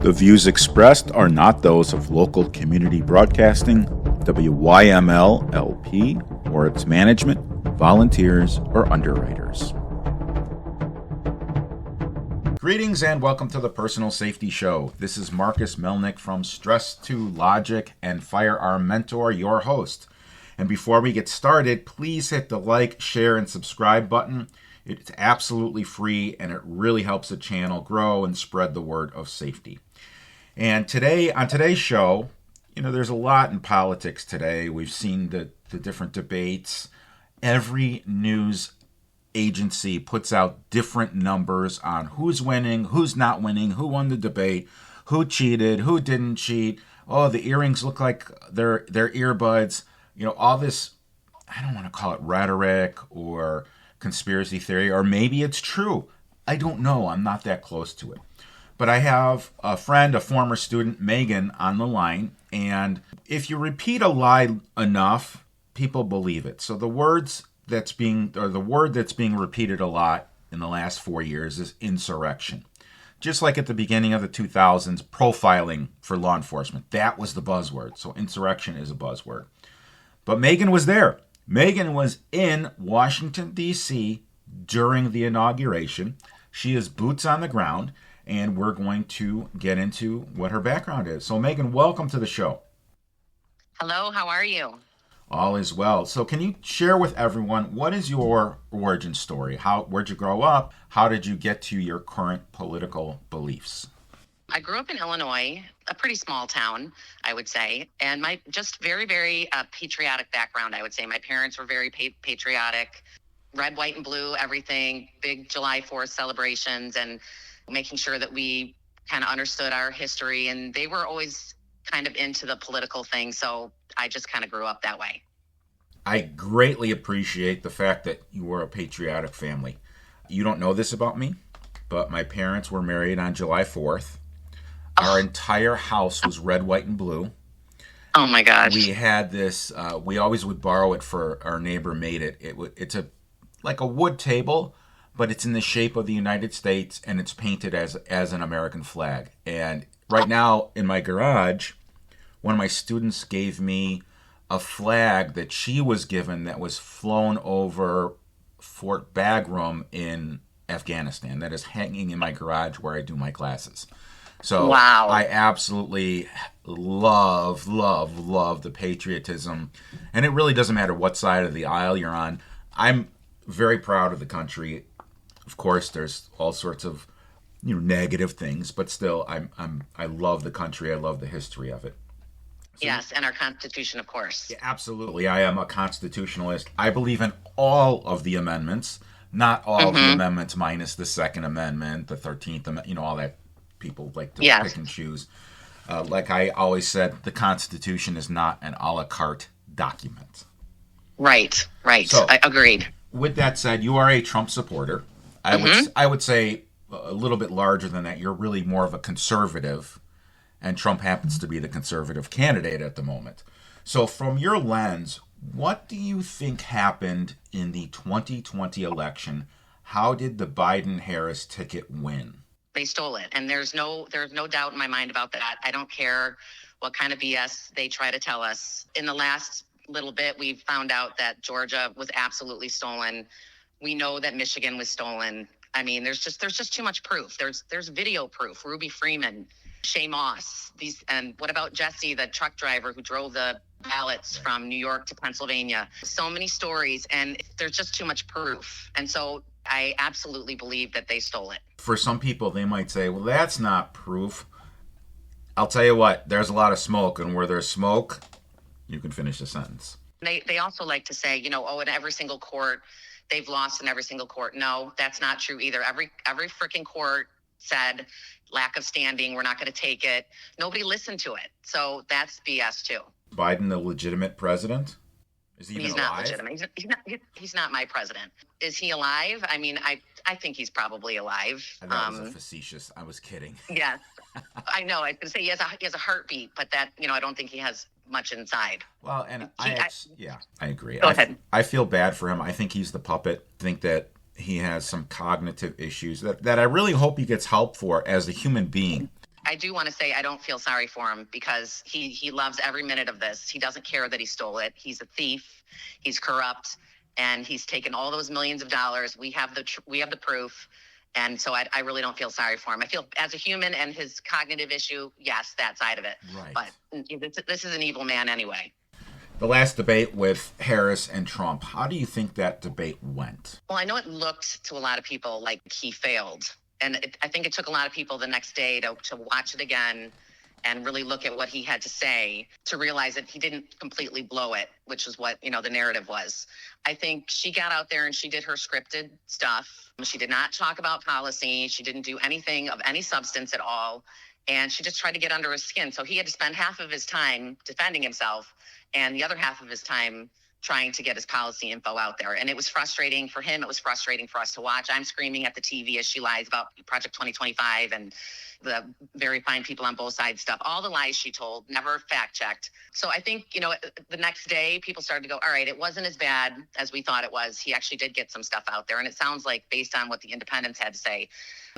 The views expressed are not those of local community broadcasting, WYML LP, or its management, volunteers, or underwriters. Greetings and welcome to the Personal Safety Show. This is Marcus Melnick from Stress to Logic and Firearm Mentor, your host. And before we get started, please hit the like, share, and subscribe button. It's absolutely free and it really helps the channel grow and spread the word of safety. And today, on today's show, there's a lot in politics today. We've seen the different debates. Every news agency puts out different numbers on who's winning, who's not winning, who won the debate, who cheated, who didn't cheat. Oh, the earrings look like they're earbuds. All this, I don't want to call it rhetoric or conspiracy theory, or maybe it's true. I don't know. I'm not that close to it. But I have a friend, a former student, Megan, on the line. And if you repeat a lie enough, people believe it. So the word that's being repeated a lot in the last 4 years is insurrection. Just like at the beginning of the 2000s, profiling for law enforcement. That was the buzzword. So insurrection is a buzzword. But Megan was there. Megan was in Washington, D.C. during the inauguration. She is boots on the ground, and we're going to get into what her background is. So Megan, welcome to the show. Hello, how are you? All is well. So can you share with everyone, what is your origin story? Where'd you grow up? How did you get to your current political beliefs? I grew up in Illinois, a pretty small town, I would say, and my just very, very patriotic background, I would say. My parents were very patriotic, red, white, and blue, everything, big July 4th celebrations, and making sure that we kind of understood our history, and they were always kind of into the political thing, so I just kind of grew up that way. I greatly appreciate the fact that you were a patriotic family. You don't know this about me, but my parents were married on July 4th. Our entire house was red, white, and blue. Oh my gosh. We had this, we always would borrow it for our neighbor made it. It's like a wood table, but it's in the shape of the United States and it's painted as an American flag. And right now in my garage, one of my students gave me a flag that she was given that was flown over Fort Bagram in Afghanistan. That is hanging in my garage where I do my classes. So wow. I absolutely love the patriotism. And it really doesn't matter what side of the aisle you're on. I'm very proud of the country. Of course, there's all sorts of negative things, but still I love the country. I love the history of it. So, yes, and our Constitution, of course. Yeah, absolutely. I am a constitutionalist. I believe in all of the amendments, not all of the amendments minus the Second Amendment, the 13th Amendment, all that. People like to pick and choose. Like I always said, the Constitution is not an a la carte document. Right. So, I agreed. With that said, you are a Trump supporter. I would say a little bit larger than that. You're really more of a conservative, and Trump happens to be the conservative candidate at the moment. So from your lens, what do you think happened in the 2020 election? How did the Biden-Harris ticket win? They stole it, and there's no doubt in my mind about that. I don't care what kind of BS they try to tell us. In the last little bit, we've found out that Georgia was absolutely stolen. We know that Michigan was stolen. I mean, there's just too much proof. There's video proof. Ruby Freeman, Shay Moss, and what about Jesse, the truck driver who drove the ballots from New York to Pennsylvania? So many stories, and there's just too much proof. And so I absolutely believe that they stole it. For some people, they might say, well, that's not proof. I'll tell you what, there's a lot of smoke, and where there's smoke, you can finish the sentence. They also like to say, in every single court, they've lost in every single court. No, that's not true either. Every freaking court said lack of standing, we're not going to take it. Nobody listened to it. So that's BS too. Biden the legitimate president? Is he even He's alive? Not legitimate. He's not my president. Is he alive? I mean, I think he's probably alive. That was a facetious. I was kidding. Yes. I know. I was going to say he has a heartbeat, but that, I don't think he has much inside. Well, and I agree. Go ahead. I feel bad for him. I think he's the puppet. I think that he has some cognitive issues that I really hope he gets help for as a human being. I do want to say I don't feel sorry for him because he loves every minute of this. He doesn't care that he stole it. He's a thief. He's corrupt, and he's taken all those millions of dollars. We have the proof, and so I really don't feel sorry for him. I feel as a human and his cognitive issue, yes, that side of it. Right. But this is an evil man anyway. The last debate with Harris and Trump, how do you think that debate went? Well, I know it looked to a lot of people like he failed. And I think it took a lot of people the next day to watch it again and really look at what he had to say to realize that he didn't completely blow it, which is what, the narrative was. I think she got out there and she did her scripted stuff. She did not talk about policy. She didn't do anything of any substance at all. And she just tried to get under his skin. So he had to spend half of his time defending himself and the other half of his time trying to get his policy info out there. And it was frustrating for him. It was frustrating for us to watch. I'm screaming at the TV as she lies about Project 2025 and the very fine people on both sides stuff. All the lies she told, never fact checked. So I think, the next day people started to go, all right, it wasn't as bad as we thought it was. He actually did get some stuff out there. And it sounds like based on what the independents had to say,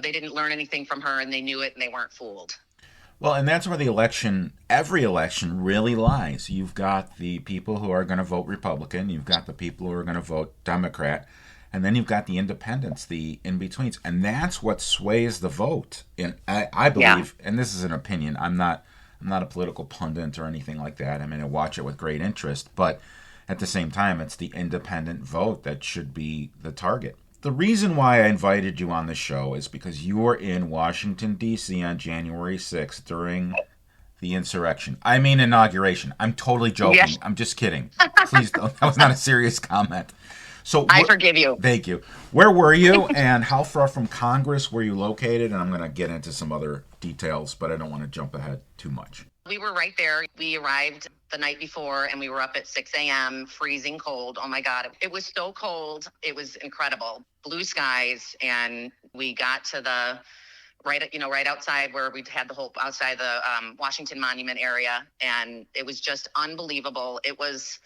they didn't learn anything from her and they knew it and they weren't fooled. Well, and that's where every election really lies. You've got the people who are going to vote Republican, you've got the people who are going to vote Democrat, and then you've got the independents, the in-betweens. And that's what sways the vote. And I believe, and this is an opinion, I'm not a political pundit or anything like that. I mean, I watch it with great interest, but at the same time, it's the independent vote that should be the target. The reason why I invited you on the show is because you were in Washington, D.C. on January 6th during the insurrection. I mean inauguration. I'm totally joking. Yes. I'm just kidding. Please don't. That was not a serious comment. So I forgive you. Thank you. Where were you and how far from Congress were you located? And I'm going to get into some other details, but I don't want to jump ahead too much. We were right there. We arrived the night before and we were up at 6 a.m., freezing cold. Oh my God. It was so cold. It was incredible. Blue skies. And we got to the right outside where we had the whole outside the Washington Monument area. And it was just unbelievable. It was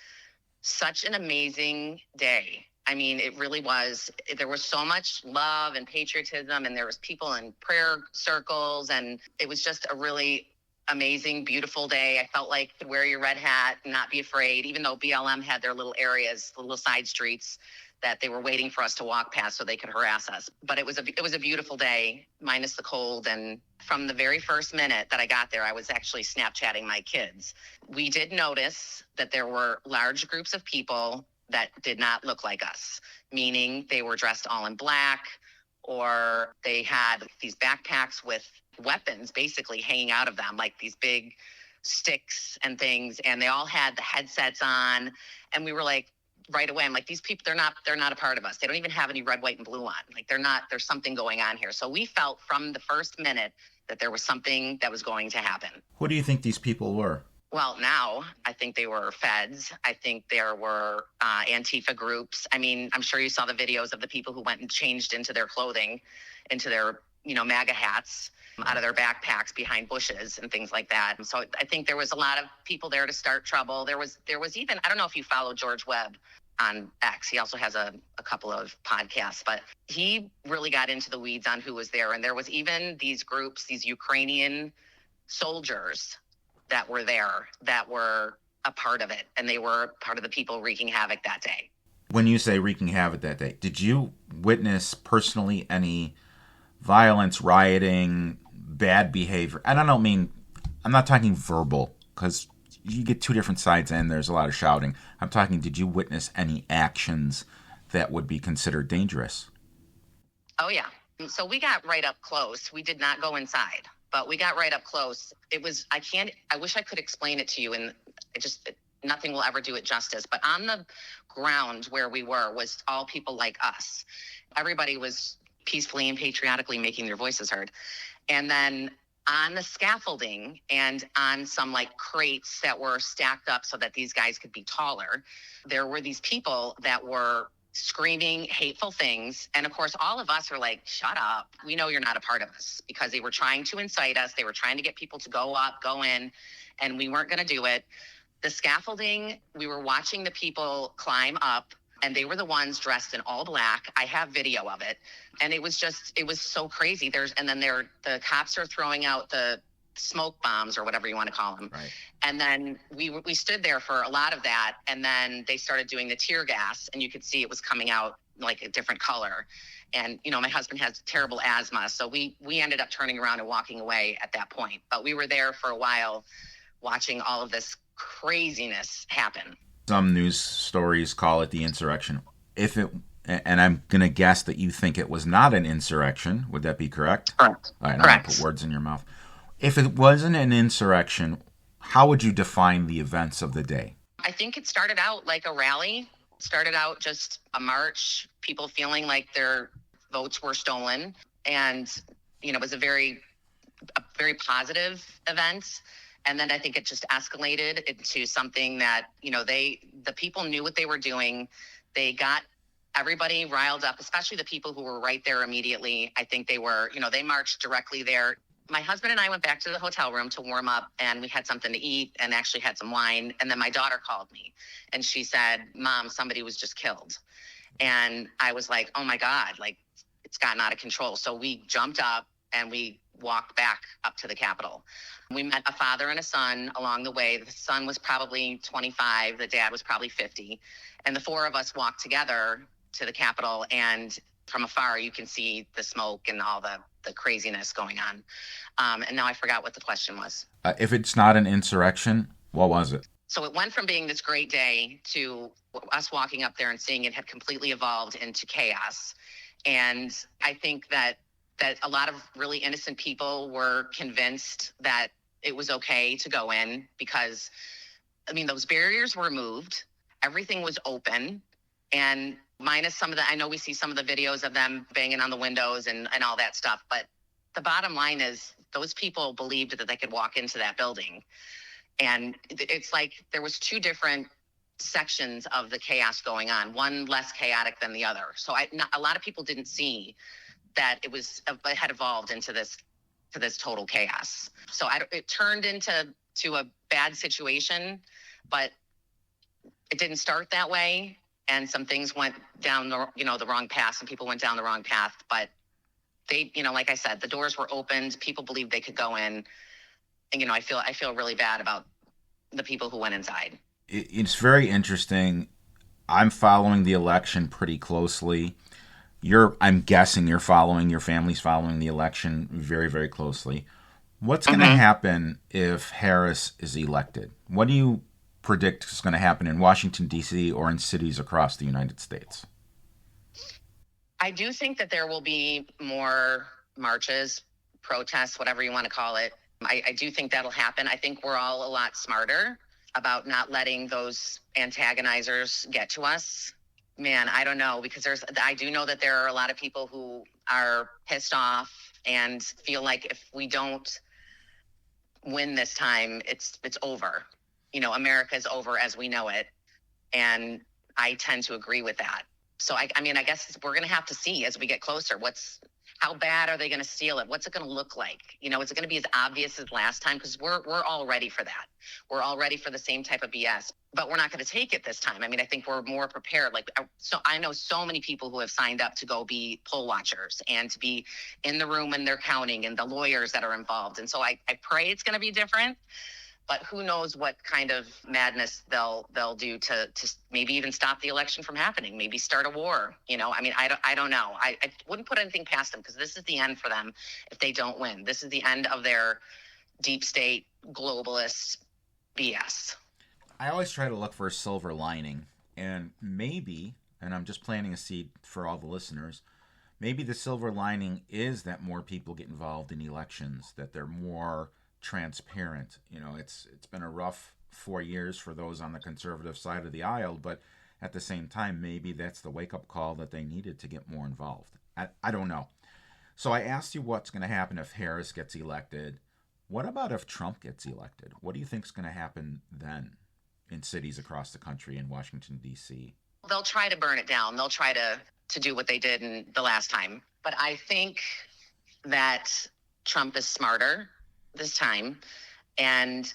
such an amazing day. I mean, it really was. There was so much love and patriotism and there was people in prayer circles. And it was just a really amazing, beautiful day. I felt like you could wear your red hat and not be afraid, even though BLM had their little areas, the little side streets that they were waiting for us to walk past so they could harass us. But it was a beautiful day, minus the cold. And from the very first minute that I got there, I was actually Snapchatting my kids. We did notice that there were large groups of people that did not look like us, meaning they were dressed all in black, or they had these backpacks with weapons basically hanging out of them, like these big sticks and things. And they all had the headsets on. And we were like, right away, I'm like, these people, they're not a part of us. They don't even have any red, white, and blue on. Like there's something going on here. So we felt from the first minute that there was something that was going to happen. Who do you think these people were? Well, now I think they were feds. I think there were Antifa groups. I mean, I'm sure you saw the videos of the people who went and changed into their clothing, into their, MAGA hats out of their backpacks behind bushes and things like that. And so I think there was a lot of people there to start trouble. There was even, I don't know if you follow George Webb on X. He also has a couple of podcasts, but he really got into the weeds on who was there. And there was even these groups, these Ukrainian soldiers that were there that were a part of it. And they were part of the people wreaking havoc that day. When you say wreaking havoc that day, did you witness personally any violence, rioting, bad behavior? And I'm not talking verbal, because you get two different sides and there's a lot of shouting. I'm talking, did you witness any actions that would be considered dangerous? Oh, yeah. So we got right up close. We did not go inside, but we got right up close. I wish I could explain it to you, and nothing will ever do it justice. But on the ground where we were was all people like us. Everybody was peacefully and patriotically making their voices heard. And then on the scaffolding and on some crates that were stacked up so that these guys could be taller, there were these people that were screaming hateful things. And of course, all of us are like, shut up. We know you're not a part of us, because they were trying to incite us. They were trying to get people to go up, go in, and we weren't going to do it. The scaffolding, we were watching the people climb up, and they were the ones dressed in all black. I have video of it. And it was so crazy. The cops are throwing out the smoke bombs or whatever you want to call them. Right. And then we stood there for a lot of that. And then they started doing the tear gas, and you could see it was coming out like a different color. And, my husband has terrible asthma. So we ended up turning around and walking away at that point. But we were there for a while watching all of this craziness happen. Some news stories call it the insurrection. And I'm going to guess that you think it was not an insurrection. Would that be correct? Correct. All right, I don't want to put words in your mouth. If it wasn't an insurrection, how would you define the events of the day? I think it started out like a rally. It started out just a march, people feeling like their votes were stolen. And, it was a very positive event. And then I think it just escalated into something that, the people knew what they were doing. They got everybody riled up, especially the people who were right there immediately. I think they were, they marched directly there. My husband and I went back to the hotel room to warm up, and we had something to eat and actually had some wine. And then my daughter called me and she said, "Mom, somebody was just killed." And I was like, oh my God, like it's gotten out of control. So we jumped up and we walked back up to the Capitol. We met a father and a son along the way. The son was probably 25. The dad was probably 50. And the four of us walked together to the Capitol, and from afar, you can see the smoke and all the craziness going on. And now I forgot what the question was. If it's not an insurrection, what was it? So it went from being this great day to us walking up there and seeing it had completely evolved into chaos. And I think that a lot of really innocent people were convinced that it was okay to go in because, those barriers were moved. Everything was open. And minus some of I know we see some of the videos of them banging on the windows and all that stuff. But the bottom line is those people believed that they could walk into that building. And it's like there was two different sections of the chaos going on, one less chaotic than the other. So a lot of people didn't see that it had evolved into this total chaos. So it turned into a bad situation, but it didn't start that way. And some things went down the wrong path. Some people went down the wrong path, but they, like I said, the doors were opened. People believed they could go in. And, I feel really bad about the people who went inside. It's very interesting. I'm following the election pretty closely. I'm guessing your family's following the election very, very closely. What's going to happen if Harris is elected? What do you predict is going to happen in Washington, D.C. or in cities across the United States? I do think that there will be more marches, protests, whatever you want to call it. I do think that'll happen. I think we're all a lot smarter about not letting those antagonizers get to us. Man, I don't know, because I do know that there are a lot of people who are pissed off and feel like if we don't win this time, it's over. America is over as we know it. And I tend to agree with that. So I guess we're going to have to see as we get closer, how bad are they going to steal it? What's it going to look like? Is it going to be as obvious as last time? Because we're all ready for that. We're all ready for the same type of BS, but we're not going to take it this time. I think we're more prepared. So I know so many people who have signed up to go be poll watchers and to be in the room when they're counting, and the lawyers that are involved. And so I pray it's going to be different. But who knows what kind of madness they'll do to maybe even stop the election from happening, maybe start a war. I don't know. I wouldn't put anything past them, because this is the end for them if they don't win. This is the end of their deep state globalist BS. I always try to look for a silver lining, and maybe, and I'm just planting a seed for all the listeners, maybe the silver lining is that more people get involved in elections, that they're more transparent. It's been a rough 4 years for those on the conservative side of the aisle, but at the same time, maybe that's the wake-up call that they needed to get more involved. I don't know. So I asked you what's going to happen if Harris gets elected. What about if Trump gets elected? What do you think is going to happen then in cities across the country, in Washington, D.C.? They'll try to burn it down. They'll try to do what they did in the last time. But I think that Trump is smarter this time, and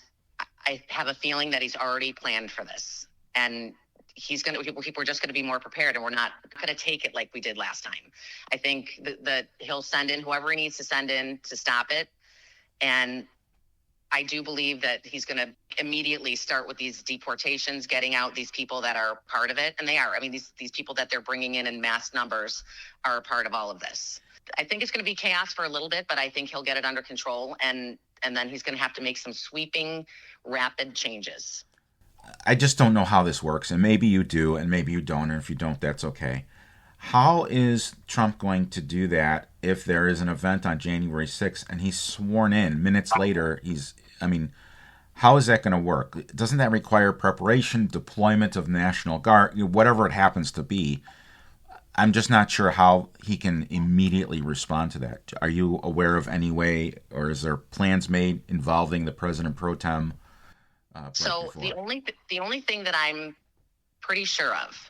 I have a feeling that he's already planned for this, and we're just going to be more prepared, and we're not going to take it like we did last time. I think that he'll send in whoever he needs to send in to stop it, and I do believe that he's going to immediately start with these deportations, getting out these people that are part of it. And they are. I mean, these people that they're bringing in mass numbers are a part of all of this. I think it's going to be chaos for a little bit, but I think he'll get it under control. And then he's going to have to make some sweeping, rapid changes. I just don't know how this works. And maybe you do, and maybe you don't. And if you don't, that's okay. How is Trump going to do that if there is an event on January 6th and he's sworn in minutes later? How is that going to work? Doesn't that require preparation, deployment of National Guard, whatever it happens to be? I'm just not sure how he can immediately respond to that. Are you aware of any way, or is there plans made involving the President pro tem? So the only thing that I'm pretty sure of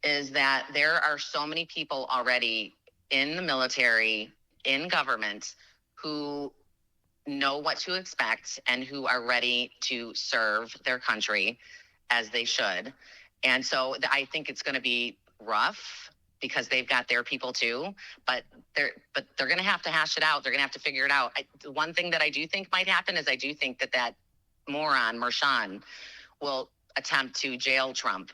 is that there are so many people already in the military, in government, who know what to expect and who are ready to serve their country as they should. And so I think it's going to be rough because they've got their people too, but they're going to have to hash it out. They're going to have to figure it out. One thing that I do think might happen is I do think that moron, Mershon, will attempt to jail Trump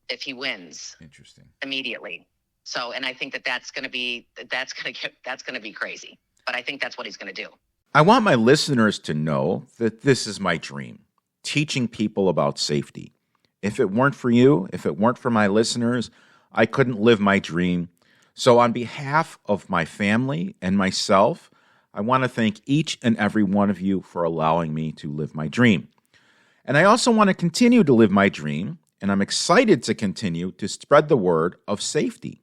if he wins. Interesting. Immediately. So, and I think that's going to be crazy, but I think that's what he's going to do. I want my listeners to know that this is my dream, teaching people about safety. If it weren't for you, if it weren't for my listeners, I couldn't live my dream. So on behalf of my family and myself, I want to thank each and every one of you for allowing me to live my dream. And I also want to continue to live my dream, and I'm excited to continue to spread the word of safety.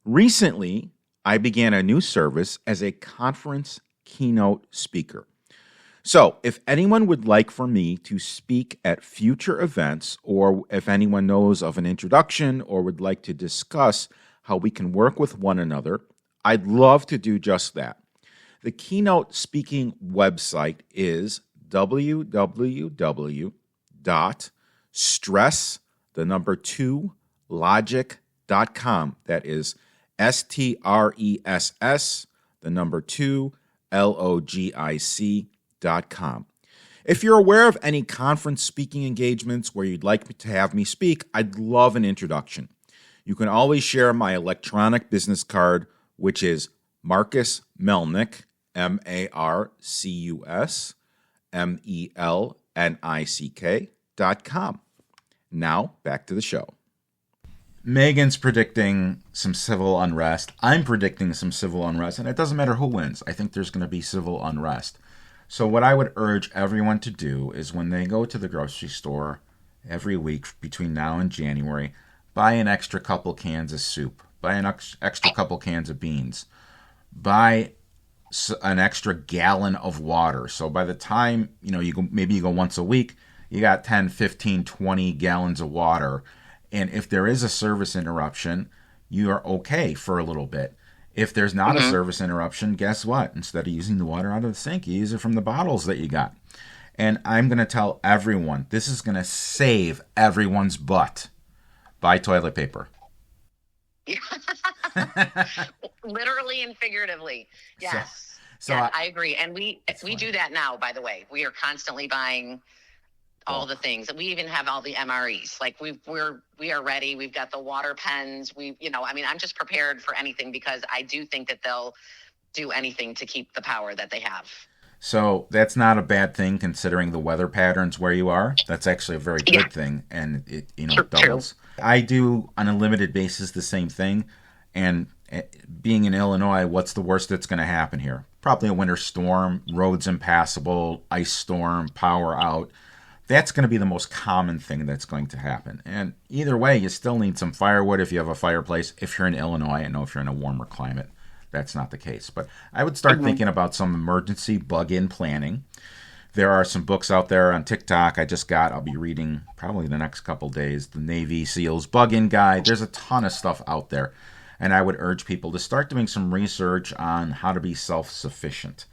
Recently, I began a new service as a conference keynote speaker. So if anyone would like for me to speak at future events, or if anyone knows of an introduction or would like to discuss how we can work with one another, I'd love to do just that. The keynote speaking website is www.stress2logic.com. That is STRESS2logic.com. If you're aware of any conference speaking engagements where you'd like to have me speak, I'd love an introduction. You can always share my electronic business card, which is Marcus Melnick, MarcusMelnick.com. Now, back to the show. Megan's predicting some civil unrest. I'm predicting some civil unrest, and it doesn't matter who wins. I think there's going to be civil unrest. So what I would urge everyone to do is when they go to the grocery store every week between now and January, buy an extra couple cans of soup, buy an extra couple cans of beans, buy an extra gallon of water. So by the time, you go once a week, you got 10, 15, 20 gallons of water. And if there is a service interruption, you are okay for a little bit. If there's not a service interruption, guess what? Instead of using the water out of the sink, you use it from the bottles that you got. And I'm going to tell everyone, this is going to save everyone's butt. Buy toilet paper. Literally and figuratively. Yes. So I agree. And we do that now, by the way. We are constantly buying all the things. We even have all the MREs. Like we are ready. We've got the water pens. I'm just prepared for anything because I do think that they'll do anything to keep the power that they have. So that's not a bad thing considering the weather patterns where you are. That's actually a very good thing, and it doubles. True. I do on a limited basis the same thing, and being in Illinois, what's the worst that's going to happen here? Probably a winter storm, roads impassable, ice storm, power out. That's going to be the most common thing that's going to happen. And either way, you still need some firewood if you have a fireplace. If you're in Illinois, I know if you're in a warmer climate, that's not the case. But I would start thinking about some emergency bug-in planning. There are some books out there on TikTok I'll be reading probably the next couple days, the Navy SEALs Bug-In Guide. There's a ton of stuff out there. And I would urge people to start doing some research on how to be self-sufficient.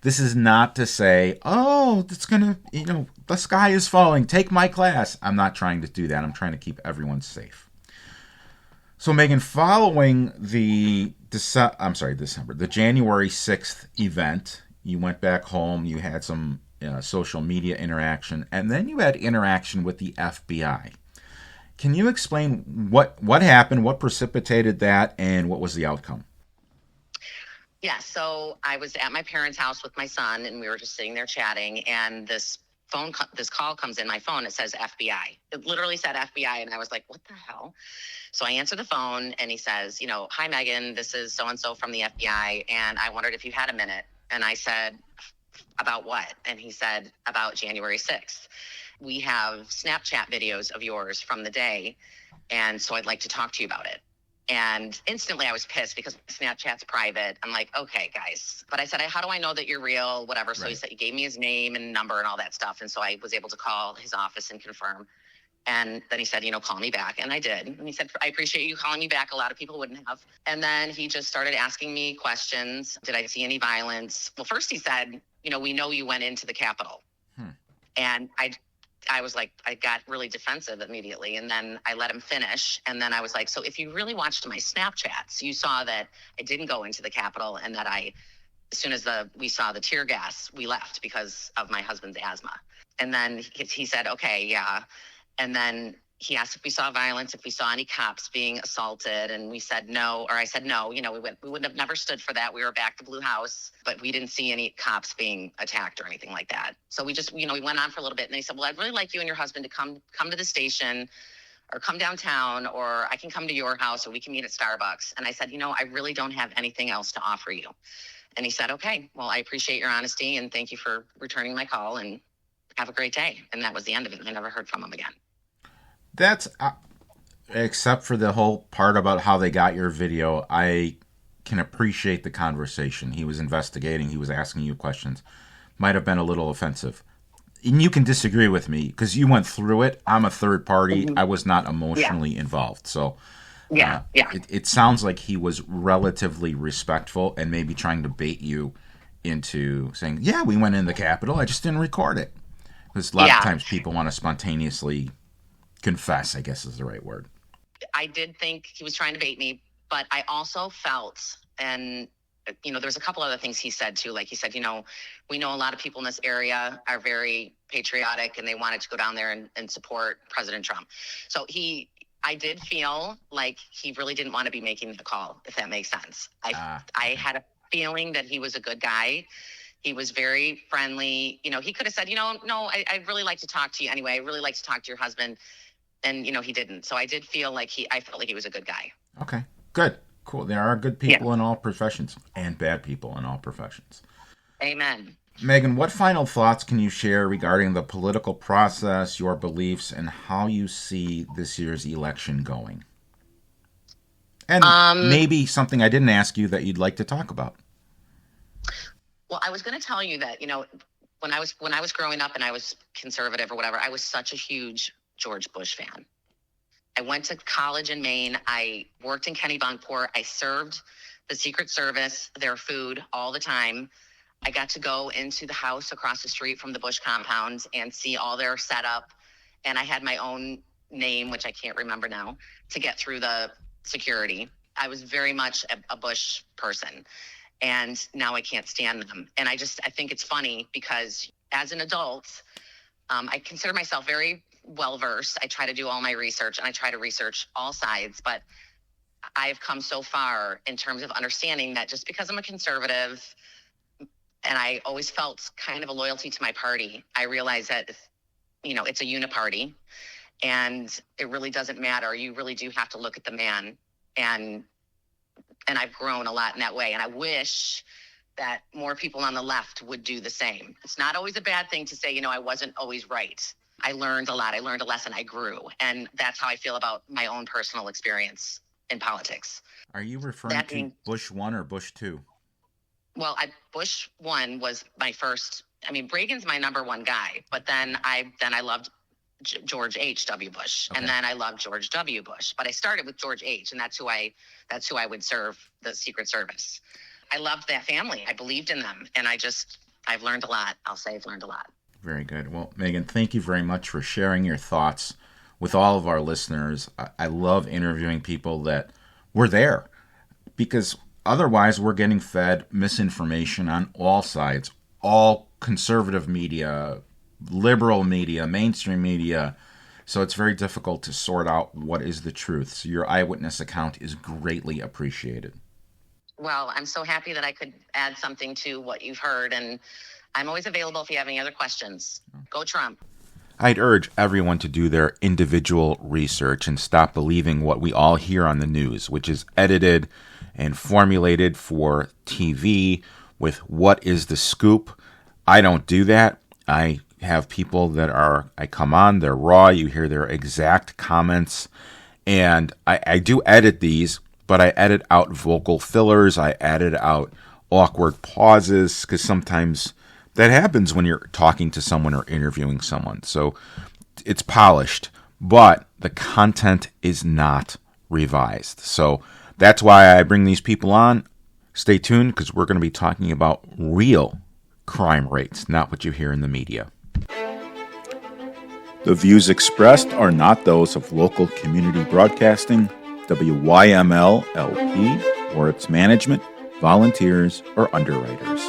This is not to say, it's going to, the sky is falling, take my class. I'm not trying to do that. I'm trying to keep everyone safe. So, Megan, following the January 6th event, you went back home, you had some social media interaction, and then you had interaction with the FBI. Can you explain what happened, what precipitated that, and what was the outcome? Yeah, so I was at my parents' house with my son, and we were just sitting there chatting, and this call comes in my phone. It says FBI. It literally said FBI, and I was like, what the hell? So I answer the phone, and he says, hi, Megan, this is so-and-so from the FBI, and I wondered if you had a minute. And I said, about what? And he said, about January 6th. We have Snapchat videos of yours from the day, and so I'd like to talk to you about it. And instantly I was pissed because Snapchat's private. I'm like, okay, guys. But I said, how do I know that you're real? Whatever. So he gave me his name and number and all that stuff. And so I was able to call his office and confirm. And then he said, call me back. And I did. And he said, I appreciate you calling me back. A lot of people wouldn't have. And then he just started asking me questions. Did I see any violence? Well, first he said, we know you went into the Capitol. And I was like, I got really defensive immediately. And then I let him finish. And then I was like, so if you really watched my Snapchats, you saw that I didn't go into the Capitol, and that as soon as we saw the tear gas, we left because of my husband's asthma. And then he said, okay, yeah. And then he asked if we saw violence, if we saw any cops being assaulted, and we said no, or I said no. We wouldn't have never stood for that. We were back to Blue House, but we didn't see any cops being attacked or anything like that. So we just, we went on for a little bit, and they said, well, I'd really like you and your husband to come to the station, or come downtown, or I can come to your house, or we can meet at Starbucks. And I said, I really don't have anything else to offer you. And he said, okay, well, I appreciate your honesty, and thank you for returning my call, and have a great day. And that was the end of it. I never heard from him again. That's, except for the whole part about how they got your video, I can appreciate the conversation. He was investigating. He was asking you questions. Might have been a little offensive. And you can disagree with me because you went through it. I'm a third party. I was not emotionally involved. So it sounds like he was relatively respectful and maybe trying to bait you into saying, yeah, we went in the Capitol. I just didn't record it. Because a lot of times people want to spontaneously confess, I guess is the right word. I did think he was trying to bait me, but I also felt, and there's a couple other things he said too. Like he said, we know a lot of people in this area are very patriotic, and they wanted to go down there and support President Trump. So I did feel like he really didn't want to be making the call, if that makes sense. I had a feeling that he was a good guy. He was very friendly. He could have said, no, I'd really like to talk to you anyway. I'd really like to talk to your husband. And, he didn't. So I did feel like I felt like he was a good guy. Okay, good. Cool. There are good people in all professions and bad people in all professions. Amen. Megan, what final thoughts can you share regarding the political process, your beliefs, and how you see this year's election going? And maybe something I didn't ask you that you'd like to talk about. Well, I was going to tell you that, when I was growing up and I was conservative or whatever, I was such a huge George Bush fan. I went to college in Maine. I worked in Kennebunkport. I served the Secret Service, their food all the time. I got to go into the house across the street from the Bush compound and see all their setup. And I had my own name, which I can't remember now, to get through the security. I was very much a Bush person. And now I can't stand them. And I think it's funny because as an adult, I consider myself very well-versed. I try to do all my research, and I try to research all sides, but I've come so far in terms of understanding that just because I'm a conservative, and I always felt kind of a loyalty to my party, I realize that, it's a uniparty, and it really doesn't matter. You really do have to look at the man, and I've grown a lot in that way, and I wish that more people on the left would do the same. It's not always a bad thing to say, I wasn't always right. I learned a lot. I learned a lesson. I grew. And that's how I feel about my own personal experience in politics. Are you referring to Bush 1 or Bush 2? Well, Bush 1 was my first. Reagan's my number one guy. But then I loved George H.W. Bush. Okay. And then I loved George W. Bush. But I started with George H., and that's who I would serve the Secret Service. I loved that family. I believed in them. And I've learned a lot. I'll say I've learned a lot. Very good. Well, Megan, thank you very much for sharing your thoughts with all of our listeners. I love interviewing people that were there, because otherwise we're getting fed misinformation on all sides all conservative media, liberal media, mainstream media. So it's very difficult to sort out what is the truth. So your eyewitness account is greatly appreciated. Well, I'm so happy that I could add something to what you've heard, and I'm always available if you have any other questions. Go Trump. I'd urge everyone to do their individual research and stop believing what we all hear on the news, which is edited and formulated for TV with what is the scoop. I don't do that. I have people that I come on, they're raw, you hear their exact comments, and I do edit these, but I edit out vocal fillers, I edit out awkward pauses, because sometimes that happens when you're talking to someone or interviewing someone. So it's polished, but the content is not revised. So that's why I bring these people on. Stay tuned, because we're going to be talking about real crime rates, not what you hear in the media. The views expressed are not those of local community broadcasting, WYML LP, or its management, volunteers, or underwriters.